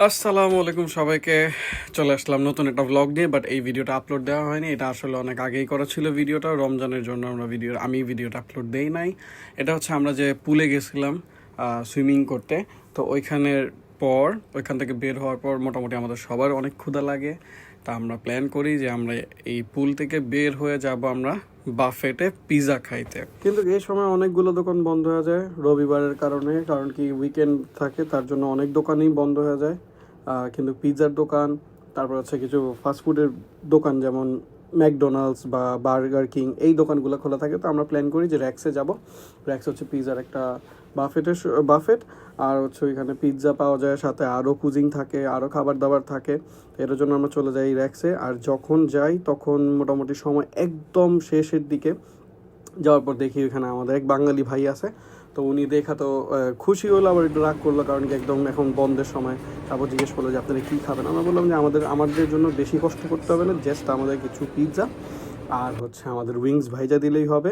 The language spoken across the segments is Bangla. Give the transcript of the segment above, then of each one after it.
আসসালামু আলাইকুম সবাইকে। চলে আসলাম নতুন একটা ব্লগ নিয়ে, বাট এই ভিডিওটা আপলোড দেওয়া হয়নি। এটা আসলে অনেক আগেই করা ছিল ভিডিওটা, রমজানের জন্য আমি ভিডিওটা আপলোড দেই নাই। এটা হচ্ছে আমরা যে পুলে গেছিলাম সুইমিং করতে, তো ওইখান থেকে বের হওয়ার পর মোটামুটি আমাদের সবার অনেক ক্ষুধা লাগে। তা আমরা প্ল্যান করি যে আমরা এই পুল থেকে বের হয়ে যাব আমরা বাফেটে পিৎজা খাইতে। কিন্তু এই সময় অনেকগুলো দোকান বন্ধ হয়ে যায় রবিবারের কারণে, কারণ কি উইকেন্ড থাকে, তার জন্য অনেক দোকানই বন্ধ হয়ে যায়। কিন্তু পিৎজার দোকান, তারপর হচ্ছে কিছু ফাস্টফুডের দোকান যেমন ম্যাকডোনাল্ডস বা বার্গার কিং, এই দোকানগুলো খোলা থাকে। তো আমরা প্ল্যান করি যে র্যাক্সে যাব। র্যাক্স হচ্ছে পিৎজার একটা বাফেট, আর হচ্ছে ওইখানে পিৎজা পাওয়া যায়, সাথে আরও কুজিং থাকে, আরও খাবার দাবার থাকে। এর জন্য আমরা চলে যাই র্যাক্সে। আর যখন যাই তখন মোটামুটি সময় একদম শেষের দিকে যাওয়ার পর দেখি ওইখানে আমাদের এক বাঙালি ভাই আছে। তো উনি দেখা তো খুশি হলো, আবার একটু রাগ করলো, কারণ কি একদম এখন বন্ধের সময়। তারপর জিজ্ঞেস করলো যে আপনারা কী খাবেন। আমরা বললাম যে আমাদের জন্য বেশি কষ্ট করতে হবে না, জাস্ট আমাদের কিছু পিৎজা আর হচ্ছে আমাদের উইংস ভাইজা দিলেই হবে,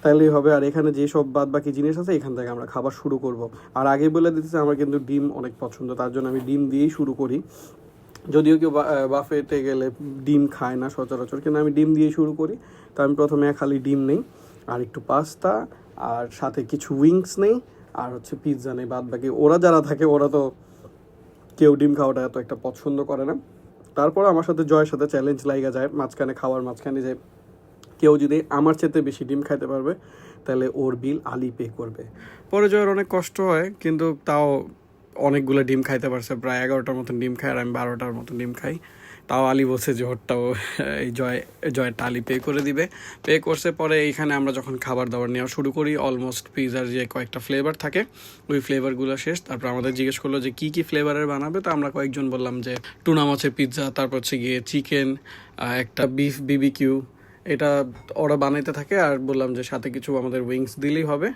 তাইলেই হবে। আর এখানে যেসব বাদ বাকি জিনিস আছে এখান থেকে আমরা খাবার শুরু করব। আর আগে বলে দিতেছে আমার কিন্তু ডিম অনেক পছন্দ, তার জন্য আমি ডিম দিয়েই শুরু করি। যদিও কেউ বাফেতে গেলে ডিম খায় না সচরাচর, কিন্তু আমি ডিম দিয়ে শুরু করি। তো আমি প্রথমে খালি ডিম নেই, আর একটু পাস্তা, আর সাথে কিছু উইংস নেই, আর হচ্ছে পিৎজা নেই। বাদ বাকি ওরা যারা থাকে ওরা তো কেউ ডিম খাওয়াটা এত একটা পছন্দ করে না। তারপর আমার সাথে জয়ের সাথে চ্যালেঞ্জ লাগা যায় খাওয়ার মাঝখানে, যে কেউ যদি আমার চেয়ে বেশি ডিম খাইতে পারবে তাহলে ওর বিল আলি পে করবে। পরে জয়ের অনেক কষ্ট হয়, কিন্তু তাও অনেকগুলো ডিম খাইতে পারছে, প্রায় 11টার মতন ডিম খায়, আর আমি 12টার মতন ডিম খাই। তাও আলি বলছে যে ওরটাও এই জয়েরটা আলি পে করে দিবে। পে করছে। পরে এইখানে আমরা যখন খাবার দাবার নেওয়া শুরু করি, অলমোস্ট পিৎজার যে কয়েকটা ফ্লেভার থাকে ওই ফ্লেভারগুলো শেষ। তারপর আমাদের জিজ্ঞেস করলো যে কী কী ফ্লেভারের বানাবে। তো আমরা কয়েকজন বললাম যে টুনা মাছের পিৎজা, তারপর হচ্ছে গিয়ে চিকেন, একটা বিফ বিবিকিউ, এটা ওরা বানাইতে থাকে। আর বললাম যে সাথে কিছু আমাদের উইংস দিলেই হবে।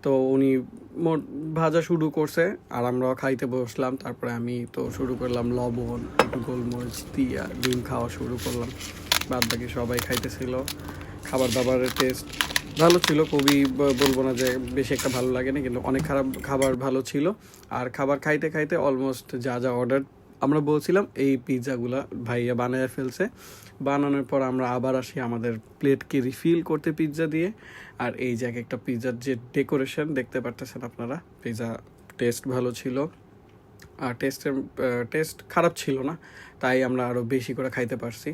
তো উনি ভাজা শুরু করছে, আর আমরাও খাইতে বসলাম। তারপরে আমি তো শুরু করলাম লবণ, একটু গোলমরিচ দিয়ে ডিম খাওয়া শুরু করলাম। বাদ বাকি সবাই খাইতেছিল। খাবার দাবারের টেস্ট ভালো ছিল, খুবই বলবো না যে বেশি একটা ভালো লাগেনি, কিন্তু অনেক খাবার ভালো ছিল। আর খাবার খাইতে খাইতে অলমোস্ট যা যা অর্ডার আমরা বলছিলাম এই পিৎজাগুলা ভাইয়া বানিয়ে ফেলছে। বানানোর পর আমরা আবার আসি আমাদের প্লেটকে রিফিল করতে পিৎজা দিয়ে। আর এই যে একটা পিৎজার যে ডেকোরেশন দেখতে পারতেছেন আপনারা, পিৎজা টেস্ট ভালো ছিল, আর টেস্ট খারাপ ছিল না, তাই আমরা আরও বেশি করে খাইতে পারছি।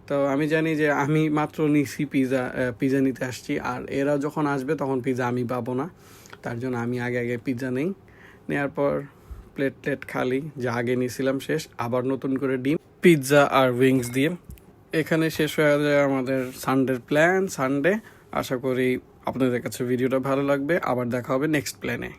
তো আমি জানি যে আমি মাত্র নিছি পিৎজা নিতে আসছি, আর এরা যখন আসবে তখন পিৎজা আমি পাবো না, তার জন্য আমি আগে পিৎজা নেওয়ার পর প্লেট খালি, যা আগে নিয়েছিলাম শেষ। আবার নতুন করে ডিম, পিৎজা আর উইংস দিয়ে এখানে শেষ হয়ে যায় আমাদের সানডের প্ল্যান। আশা করি আপনাদের কাছে ভিডিওটা ভালো লাগবে। আবার দেখা হবে নেক্সট প্ল্যানে।